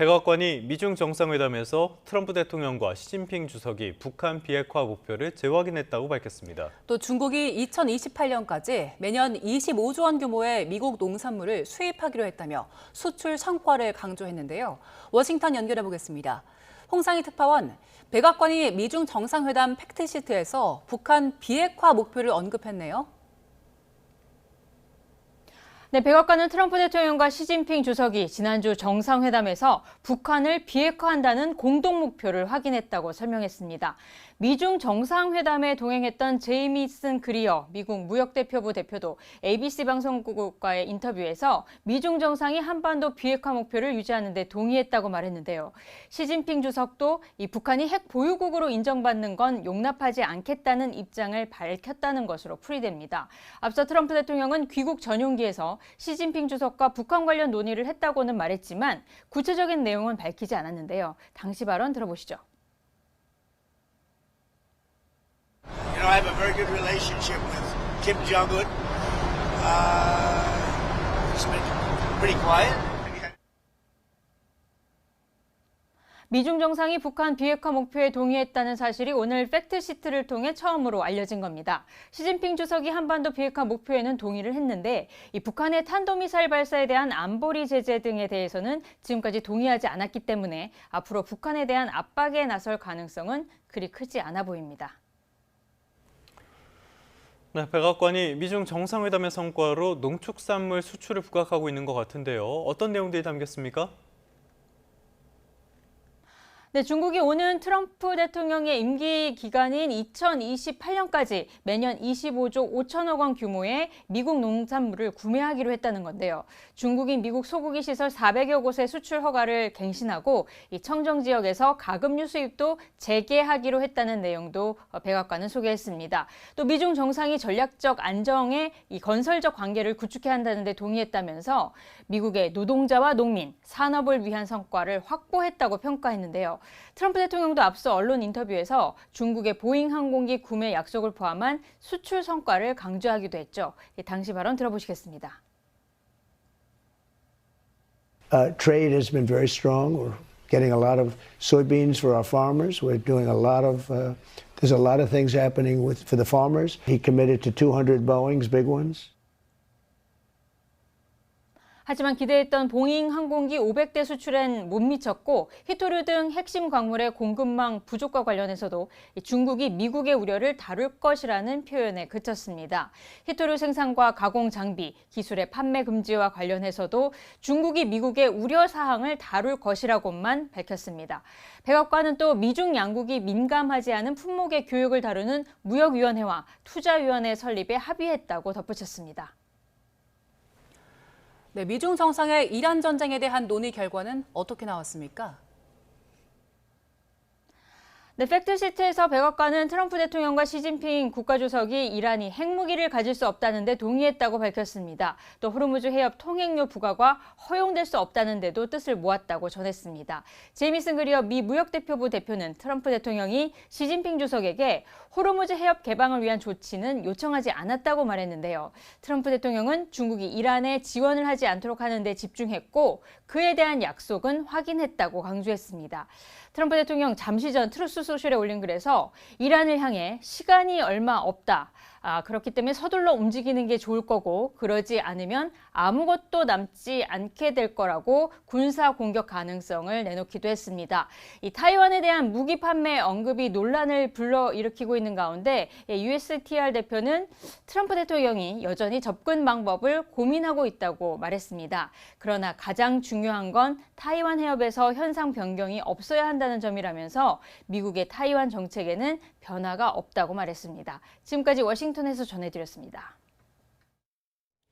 백악관이 미중 정상회담에서 트럼프 대통령과 시진핑 주석이 북한 비핵화 목표를 재확인했다고 밝혔습니다. 또 중국이 2028년까지 매년 25조 원 규모의 미국 농산물을 수입하기로 했다며 수출 성과를 강조했는데요. 워싱턴 연결해 보겠습니다. 홍상희 특파원, 백악관이 미중 정상회담 팩트시트에서 북한 비핵화 목표를 언급했네요. 네, 백악관은 트럼프 대통령과 시진핑 주석이 지난주 정상회담에서 북한을 비핵화한다는 공동 목표를 확인했다고 설명했습니다. 미중 정상회담에 동행했던 제이미슨 그리어 미국 무역대표부 대표도 ABC 방송국과의 인터뷰에서 미중 정상이 한반도 비핵화 목표를 유지하는 데 동의했다고 말했는데요. 시진핑 주석도 이 북한이 핵 보유국으로 인정받는 건 용납하지 않겠다는 입장을 밝혔다는 것으로 풀이됩니다. 앞서 트럼프 대통령은 귀국 전용기에서 시진핑 주석과 북한 관련 논의를 했다고는 말했지만 구체적인 내용은 밝히지 않았는데요. 당시 발언 들어보시죠. I have a very good relationship with Kim Jong-un. It's been pretty quiet. 미중 정상이 북한 비핵화 목표에 동의했다는 사실이 오늘 팩트시트를 통해 처음으로 알려진 겁니다. 시진핑 주석이 한반도 비핵화 목표에는 동의를 했는데 이 북한의 탄도미사일 발사에 대한 안보리 제재 등에 대해서는 지금까지 동의하지 않았기 때문에 앞으로 북한에 대한 압박에 나설 가능성은 그리 크지 않아 보입니다. 네, 백악관이 미중 정상회담의 성과로 농축산물 수출을 부각하고 있는 것 같은데요. 어떤 내용들이 담겼습니까? 네, 중국이 오는 트럼프 대통령의 임기 기간인 2028년까지 매년 25조 5천억 원 규모의 미국 농산물을 구매하기로 했다는 건데요. 중국이 미국 소고기 시설 400여 곳의 수출 허가를 갱신하고 이 청정 지역에서 가금류 수입도 재개하기로 했다는 내용도 백악관은 소개했습니다. 또 미중 정상이 전략적 안정에 이 건설적 관계를 구축해야 한다는 데 동의했다면서 미국의 노동자와 농민, 산업을 위한 성과를 확보했다고 평가했는데요. 트럼프 대통령도 앞서 언론 인터뷰에서 중국의 보잉 항공기 구매 약속을 포함한 수출 성과를 강조하기도 했죠. 당시 발언 들어보시겠습니다. Trade has been very strong. We're getting a lot of soybeans for our farmers. We're doing a lot of, there's a lot of things happening for the farmers. He committed to 200 Boeings, big ones. 하지만 기대했던 보잉 항공기 500대 수출엔 못 미쳤고 히토류 등 핵심 광물의 공급망 부족과 관련해서도 중국이 미국의 우려를 다룰 것이라는 표현에 그쳤습니다. 히토류 생산과 가공 장비, 기술의 판매 금지와 관련해서도 중국이 미국의 우려 사항을 다룰 것이라고만 밝혔습니다. 백악관은 또 미중 양국이 민감하지 않은 품목의 교육을 다루는 무역위원회와 투자위원회 설립에 합의했다고 덧붙였습니다. 네, 미중 정상의 이란 전쟁에 대한 논의 결과는 어떻게 나왔습니까? 네, 팩트시트에서 백악관은 트럼프 대통령과 시진핑 국가주석이 이란이 핵무기를 가질 수 없다는 데 동의했다고 밝혔습니다. 또 호르무즈 해협 통행료 부과가 허용될 수 없다는 데도 뜻을 모았다고 전했습니다. 제이미슨 그리어 미 무역대표부 대표는 트럼프 대통령이 시진핑 주석에게 호르무즈 해협 개방을 위한 조치는 요청하지 않았다고 말했는데요. 트럼프 대통령은 중국이 이란에 지원을 하지 않도록 하는 데 집중했고 그에 대한 약속은 확인했다고 강조했습니다. 트럼프 대통령 잠시 전 트루스 소셜에 올린 글에서 이란을 향해 시간이 얼마 없다. 그렇기 때문에 서둘러 움직이는 게 좋을 거고 그러지 않으면 아무것도 남지 않게 될 거라고 군사 공격 가능성을 내놓기도 했습니다. 이 타이완에 대한 무기 판매 언급이 논란을 불러일으키고 있는 가운데 USTR 대표는 트럼프 대통령이 여전히 접근 방법을 고민하고 있다고 말했습니다. 그러나 가장 중요한 건 타이완 해협에서 현상 변경이 없어야 한다는 점이라면서 미국의 타이완 정책에는 변화가 없다고 말했습니다. 지금까지 워싱턴에서 전해드렸습니다.